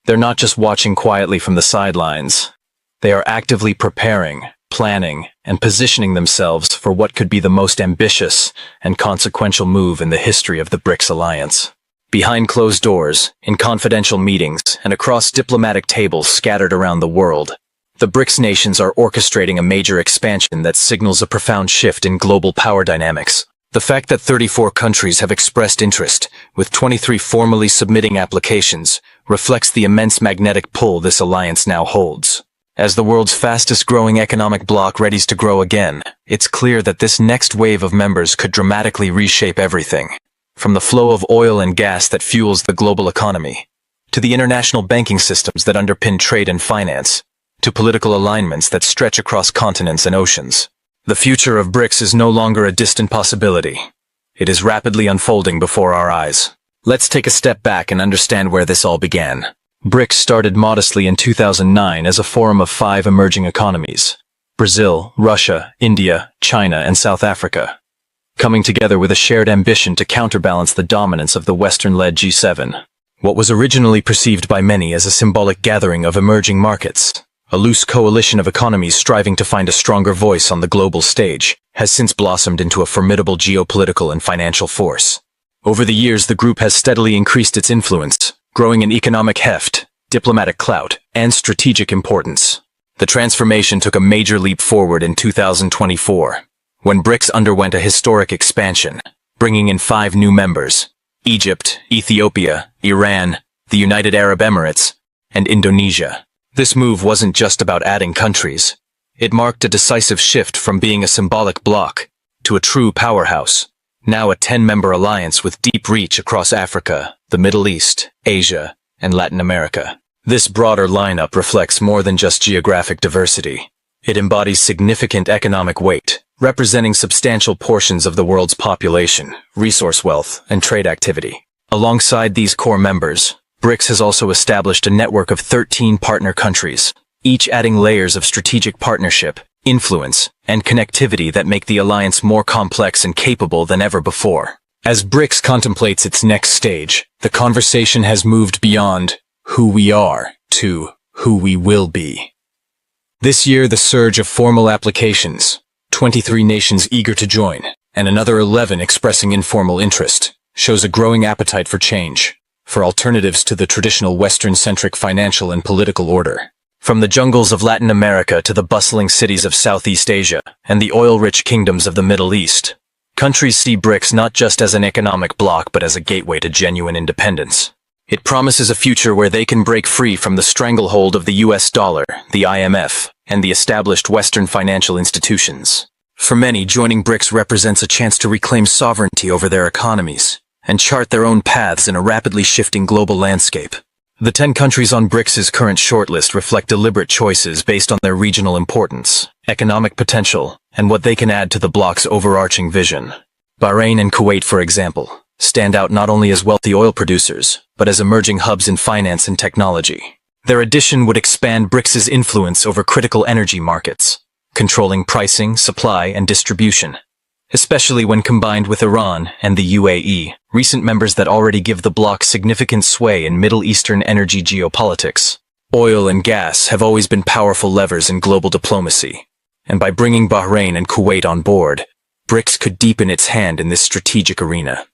They're not just watching quietly from the sidelines. They are actively preparing, planning, and positioning themselves for what could be the most ambitious and consequential move in the history of the BRICS alliance. Behind closed doors, in confidential meetings, and across diplomatic tables scattered around the world, the BRICS nations are orchestrating a major expansion that signals a profound shift in global power dynamics. The fact that 34 countries have expressed interest, with 23 formally submitting applications, reflects the immense magnetic pull this alliance now holds. As the world's fastest-growing economic bloc readies to grow again, it's clear that this next wave of members could dramatically reshape everything. From the flow of oil and gas that fuels the global economy, to the international banking systems that underpin trade and finance, to political alignments that stretch across continents and oceans. The future of BRICS is no longer a distant possibility. It is rapidly unfolding before our eyes. Let's take a step back and understand where this all began. BRICS started modestly in 2009 as a forum of 5 emerging economies: Brazil, Russia, India, China, and South Africa, coming together with a shared ambition to counterbalance the dominance of the Western-led G7. What was originally perceived by many as a symbolic gathering of emerging markets, a loose coalition of economies striving to find a stronger voice on the global stage, has since blossomed into a formidable geopolitical and financial force. Over the years, the group has steadily increased its influence, growing in economic heft, diplomatic clout, and strategic importance. The transformation took a major leap forward in 2024, when BRICS underwent a historic expansion, bringing in 5 new members: Egypt, Ethiopia, Iran, the United Arab Emirates, and Indonesia. This move wasn't just about adding countries. It marked a decisive shift from being a symbolic bloc to a true powerhouse, now a 10-member alliance with deep reach across Africa, the Middle East, Asia, and Latin America. This broader lineup reflects more than just geographic diversity. It embodies significant economic weight, representing substantial portions of the world's population, resource wealth, and trade activity. Alongside these core members, BRICS has also established a network of 13 partner countries, each adding layers of strategic partnership, influence, and connectivity that make the alliance more complex and capable than ever before. As BRICS contemplates its next stage, the conversation has moved beyond who we are to who we will be. This year, the surge of formal applications, 23 nations eager to join, and another 11 expressing informal interest, shows a growing appetite for change, for alternatives to the traditional Western-centric financial and political order. From the jungles of Latin America to the bustling cities of Southeast Asia and the oil-rich kingdoms of the Middle East, countries see BRICS not just as an economic bloc but as a gateway to genuine independence. It promises a future where they can break free from the stranglehold of the US dollar, the IMF, and the established Western financial institutions. For many, joining BRICS represents a chance to reclaim sovereignty over their economies and chart their own paths in a rapidly shifting global landscape. The 10 countries on BRICS's current shortlist reflect deliberate choices based on their regional importance, economic potential, and what they can add to the bloc's overarching vision. Bahrain and Kuwait, for example, stand out not only as wealthy oil producers, but as emerging hubs in finance and technology. Their addition would expand BRICS's influence over critical energy markets, controlling pricing, supply, and distribution, especially when combined with Iran and the UAE, recent members that already give the bloc significant sway in Middle Eastern energy geopolitics. Oil and gas have always been powerful levers in global diplomacy, and by bringing Bahrain and Kuwait on board, BRICS could deepen its hand in this strategic arena.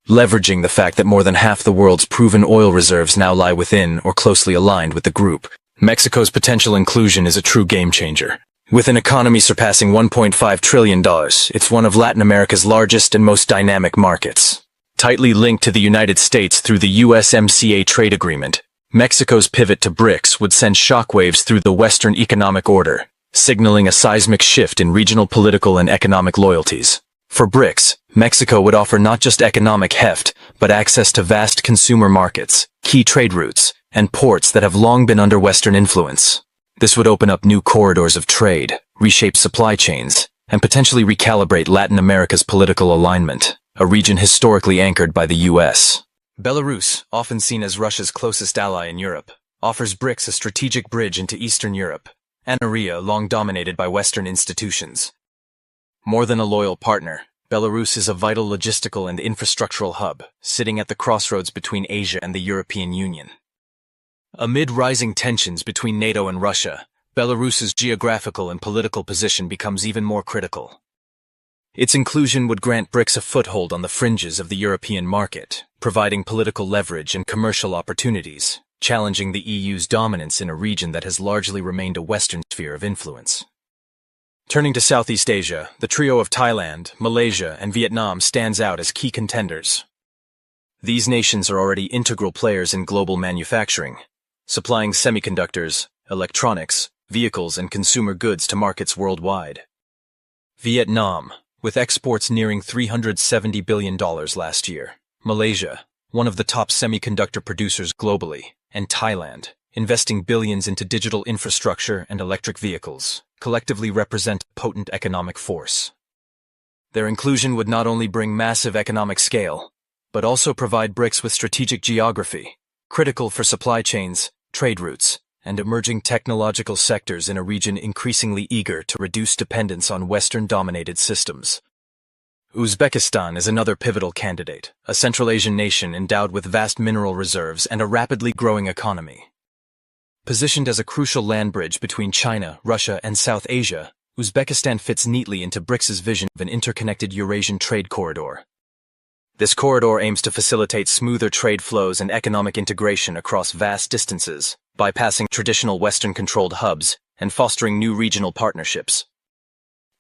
Leveraging the fact that more than half the world's proven oil reserves now lie within or closely aligned with the group, Mexico's potential inclusion is a true game-changer. With an economy surpassing $1.5 trillion, it's one of Latin America's largest and most dynamic markets. Tightly linked to the United States through the USMCA trade agreement, Mexico's pivot to BRICS would send shockwaves through the Western economic order, signaling a seismic shift in regional political and economic loyalties. For BRICS, Mexico would offer not just economic heft, but access to vast consumer markets, key trade routes, and ports that have long been under Western influence. This would open up new corridors of trade, reshape supply chains, and potentially recalibrate Latin America's political alignment, a region historically anchored by the US. Belarus, often seen as Russia's closest ally in Europe, offers BRICS a strategic bridge into Eastern Europe, an area long dominated by Western institutions. More than a loyal partner, Belarus is a vital logistical and infrastructural hub, sitting at the crossroads between Asia and the European Union. Amid rising tensions between NATO and Russia, Belarus's geographical and political position becomes even more critical. Its inclusion would grant BRICS a foothold on the fringes of the European market, providing political leverage and commercial opportunities, challenging the EU's dominance in a region that has largely remained a Western sphere of influence. Turning to Southeast Asia, the trio of Thailand, Malaysia, and Vietnam stands out as key contenders. These nations are already integral players in global manufacturing, supplying semiconductors, electronics, vehicles, and consumer goods to markets worldwide. Vietnam, with exports nearing $370 billion last year. Malaysia, one of the top semiconductor producers globally, and Thailand, investing billions into digital infrastructure and electric vehicles, collectively represent a potent economic force. Their inclusion would not only bring massive economic scale, but also provide BRICS with strategic geography, critical for supply chains, trade routes, and emerging technological sectors in a region increasingly eager to reduce dependence on Western-dominated systems. Uzbekistan is another pivotal candidate, a Central Asian nation endowed with vast mineral reserves and a rapidly growing economy. Positioned as a crucial land bridge between China, Russia, and South Asia, Uzbekistan fits neatly into BRICS's vision of an interconnected Eurasian trade corridor. This corridor aims to facilitate smoother trade flows and economic integration across vast distances, bypassing traditional Western-controlled hubs and fostering new regional partnerships.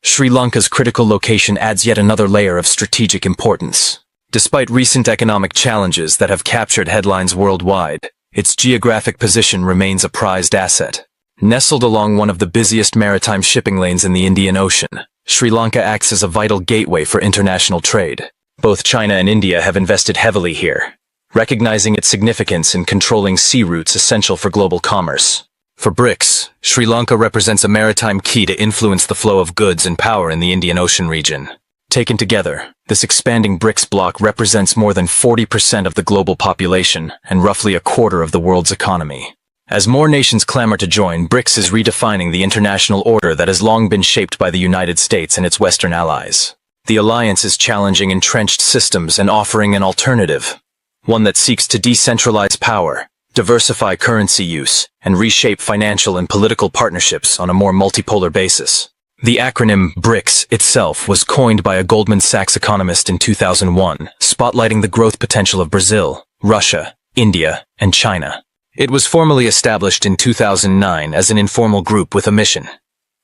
Sri Lanka's critical location adds yet another layer of strategic importance. Despite recent economic challenges that have captured headlines worldwide, its geographic position remains a prized asset. Nestled along one of the busiest maritime shipping lanes in the Indian Ocean, Sri Lanka acts as a vital gateway for international trade. Both China and India have invested heavily here, recognizing its significance in controlling sea routes essential for global commerce. For BRICS, Sri Lanka represents a maritime key to influence the flow of goods and power in the Indian Ocean region. Taken together, this expanding BRICS bloc represents more than 40% of the global population and roughly a quarter of the world's economy. As more nations clamor to join, BRICS is redefining the international order that has long been shaped by the United States and its Western allies. The alliance is challenging entrenched systems and offering an alternative, one that seeks to decentralize power, diversify currency use, and reshape financial and political partnerships on a more multipolar basis. The acronym BRICS itself was coined by a Goldman Sachs economist in 2001, spotlighting the growth potential of Brazil, Russia, India, and China. It was formally established in 2009 as an informal group with a mission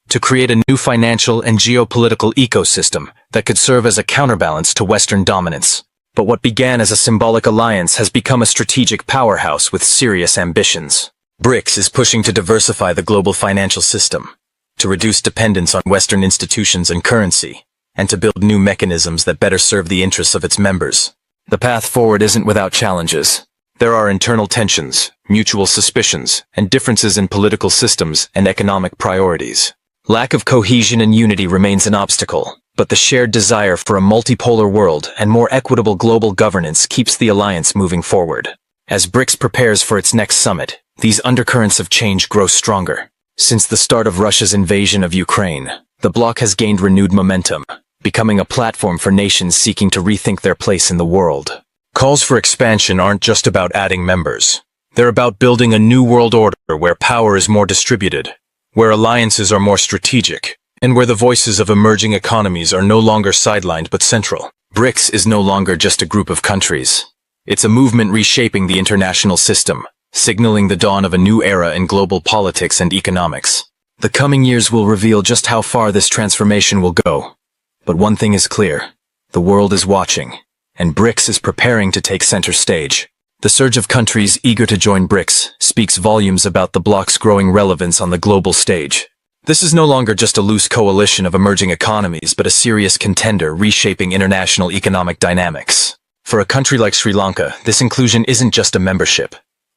to create a new financial and geopolitical ecosystem that could serve as a counterbalance to Western dominance. But what began as a symbolic alliance has become a strategic powerhouse with serious ambitions. BRICS is pushing to diversify the global financial system, to reduce dependence on Western institutions and currency, and to build new mechanisms that better serve the interests of its members. The path forward isn't without challenges. There are internal tensions, mutual suspicions, and differences in political systems and economic priorities. Lack of cohesion and unity remains an obstacle, but the shared desire for a multipolar world and more equitable global governance keeps the alliance moving forward. As BRICS prepares for its next summit, these undercurrents of change grow stronger. Since the start of Russia's invasion of Ukraine, the bloc has gained renewed momentum, becoming a platform for nations seeking to rethink their place in the world. Calls for expansion aren't just about adding members. They're about building a new world order where power is more distributed, where alliances are more strategic, and where the voices of emerging economies are no longer sidelined but central. BRICS is no longer just a group of countries. It's a movement reshaping the international system, signaling the dawn of a new era in global politics and economics. The coming years will reveal just how far this transformation will go. But one thing is clear: the world is watching, and BRICS is preparing to take center stage. The surge of countries eager to join BRICS speaks volumes about the bloc's growing relevance on the global stage. This is no longer just a loose coalition of emerging economies, but a serious contender reshaping international economic dynamics. For a country like Sri Lanka, this inclusion isn't just a membership.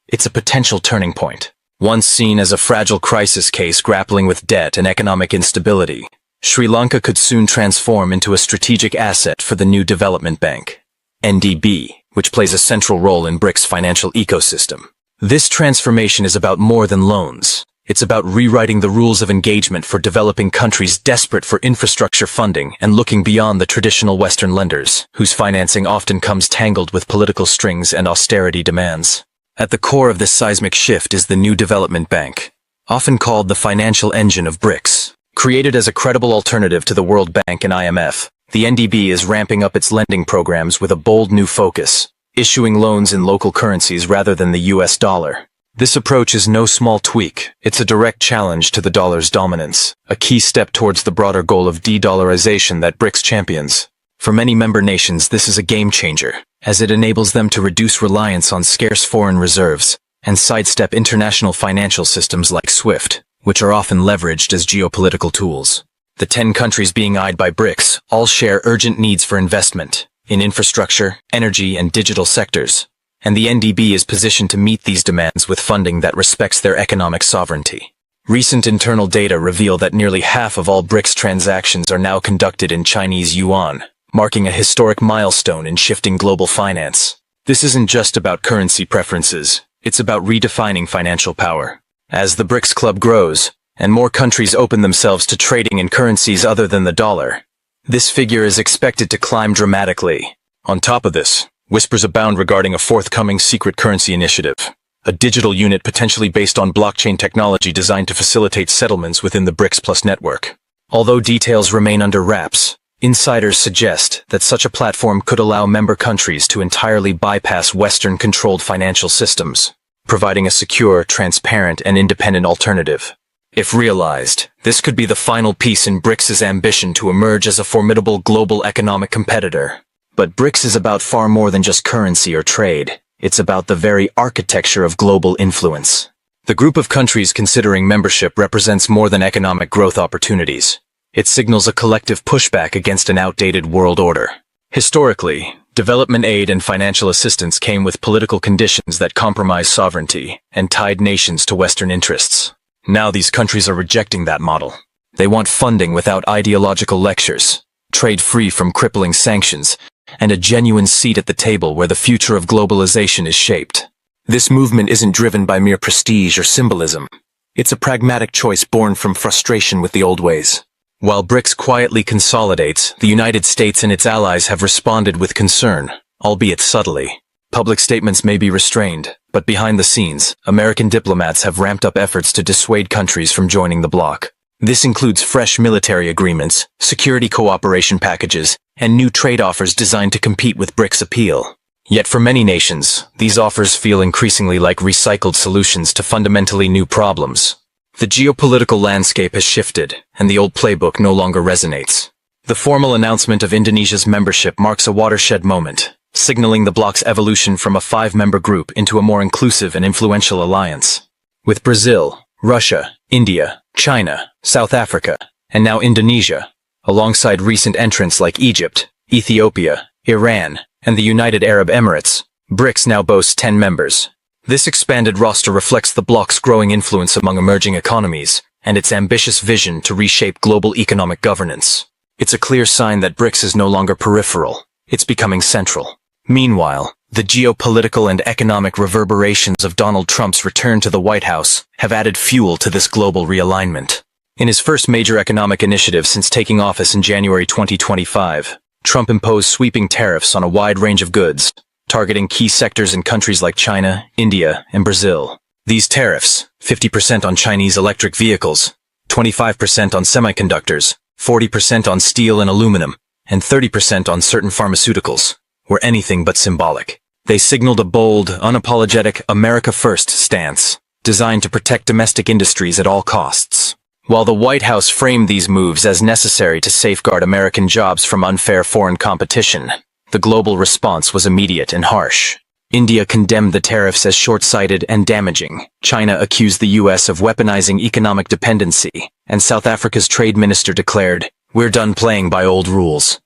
It's a potential turning point. Once seen as a fragile crisis case grappling with debt and economic instability, Sri Lanka could soon transform into a strategic asset for the new development bank, NDB, which plays a central role in BRICS' financial ecosystem. This transformation is about more than loans. It's about rewriting the rules of engagement for developing countries desperate for infrastructure funding and looking beyond the traditional Western lenders, whose financing often comes tangled with political strings and austerity demands. At the core of this seismic shift is the New Development Bank, often called the financial engine of BRICS. Created as a credible alternative to the World Bank and IMF, the NDB is ramping up its lending programs with a bold new focus, issuing loans in local currencies rather than the US dollar. This approach is no small tweak. It's a direct challenge to the dollar's dominance, a key step towards the broader goal of de-dollarization that BRICS champions. For many member nations, this is a game changer, as it enables them to reduce reliance on scarce foreign reserves and sidestep international financial systems like SWIFT, which are often leveraged as geopolitical tools. The 10 countries being eyed by BRICS all share urgent needs for investment in infrastructure, energy, and digital sectors, and the NDB is positioned to meet these demands with funding that respects their economic sovereignty. Recent internal data reveal that nearly half of all BRICS transactions are now conducted in Chinese yuan, marking a historic milestone in shifting global finance. This isn't just about currency preferences, it's about redefining financial power. As the BRICS club grows, and more countries open themselves to trading in currencies other than the dollar, this figure is expected to climb dramatically. On top of this, whispers abound regarding a forthcoming secret currency initiative, a digital unit potentially based on blockchain technology designed to facilitate settlements within the BRICS Plus network. Although details remain under wraps, insiders suggest that such a platform could allow member countries to entirely bypass Western-controlled financial systems, providing a secure, transparent, and independent alternative. If realized, this could be the final piece in BRICS' ambition to emerge as a formidable global economic competitor. But BRICS is about far more than just currency or trade. It's about the very architecture of global influence. The group of countries considering membership represents more than economic growth opportunities. It signals a collective pushback against an outdated world order. Historically, development aid and financial assistance came with political conditions that compromised sovereignty and tied nations to Western interests. Now these countries are rejecting that model. They want funding without ideological lectures, trade free from crippling sanctions, and a genuine seat at the table where the future of globalization is shaped. This movement isn't driven by mere prestige or symbolism. It's a pragmatic choice born from frustration with the old ways. While BRICS quietly consolidates, the United States and its allies have responded with concern, albeit subtly. Public statements may be restrained, but behind the scenes, American diplomats have ramped up efforts to dissuade countries from joining the bloc. This includes fresh military agreements, security cooperation packages, and new trade offers designed to compete with BRICS' appeal. Yet for many nations, these offers feel increasingly like recycled solutions to fundamentally new problems. The geopolitical landscape has shifted, and the old playbook no longer resonates. The formal announcement of Indonesia's membership marks a watershed moment, signaling the bloc's evolution from a 5-member group into a more inclusive and influential alliance. With Brazil, Russia, India, China, South Africa, and now Indonesia, alongside recent entrants like Egypt, Ethiopia, Iran, and the United Arab Emirates, BRICS now boasts 10 members. This expanded roster reflects the bloc's growing influence among emerging economies and its ambitious vision to reshape global economic governance. It's a clear sign that BRICS is no longer peripheral, it's becoming central. Meanwhile, the geopolitical and economic reverberations of Donald Trump's return to the White House have added fuel to this global realignment. In his first major economic initiative since taking office in January 2025, Trump imposed sweeping tariffs on a wide range of goods, targeting key sectors in countries like China, India, and Brazil. These tariffs, 50% on Chinese electric vehicles, 25% on semiconductors, 40% on steel and aluminum, and 30% on certain pharmaceuticals, were anything but symbolic. They signaled a bold, unapologetic America First stance, designed to protect domestic industries at all costs. While the White House framed these moves as necessary to safeguard American jobs from unfair foreign competition, the global response was immediate and harsh. India condemned the tariffs as short-sighted and damaging. China accused the U.S. of weaponizing economic dependency, and South Africa's trade minister declared, "We're done playing by old rules."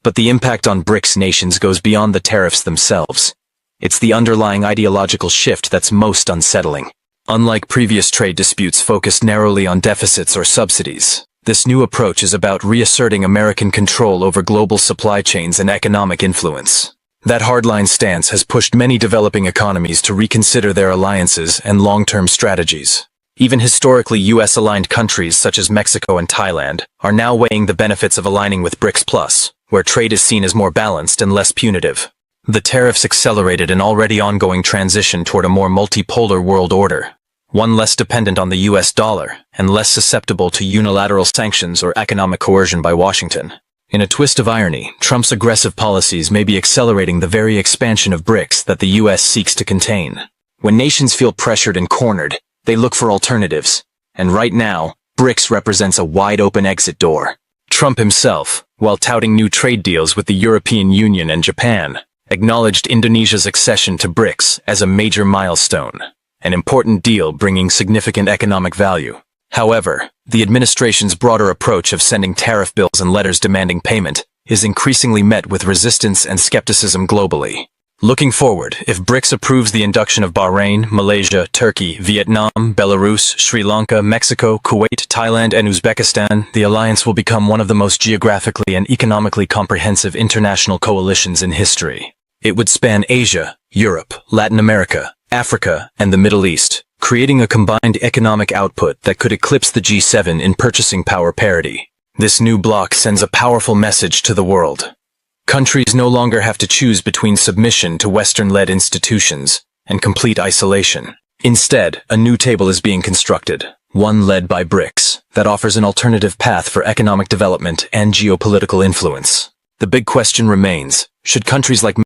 But the impact on BRICS nations goes beyond the tariffs themselves. It's the underlying ideological shift that's most unsettling. Unlike previous trade disputes focused narrowly on deficits or subsidies, this new approach is about reasserting American control over global supply chains and economic influence. That hardline stance has pushed many developing economies to reconsider their alliances and long-term strategies. Even historically U.S.-aligned countries such as Mexico and Thailand are now weighing the benefits of aligning with BRICS Plus, where trade is seen as more balanced and less punitive. The tariffs accelerated an already ongoing transition toward a more multipolar world order, one less dependent on the US dollar and less susceptible to unilateral sanctions or economic coercion by Washington. In a twist of irony, Trump's aggressive policies may be accelerating the very expansion of BRICS that the US seeks to contain. When nations feel pressured and cornered, they look for alternatives. And right now, BRICS represents a wide-open exit door. Trump himself, while touting new trade deals with the European Union and Japan, acknowledged Indonesia's accession to BRICS as a major milestone, an important deal bringing significant economic value. However, the administration's broader approach of sending tariff bills and letters demanding payment is increasingly met with resistance and skepticism globally. Looking forward, if BRICS approves the induction of Bahrain, Malaysia, Turkey, Vietnam, Belarus, Sri Lanka, Mexico, Kuwait, Thailand, and Uzbekistan, the alliance will become one of the most geographically and economically comprehensive international coalitions in history. It would span Asia, Europe, Latin America, Africa, and the Middle East, creating a combined economic output that could eclipse the G7 in purchasing power parity. This new bloc sends a powerful message to the world. Countries no longer have to choose between submission to Western-led institutions and complete isolation. Instead, a new table is being constructed, one led by BRICS, that offers an alternative path for economic development and geopolitical influence. The big question remains, should countries like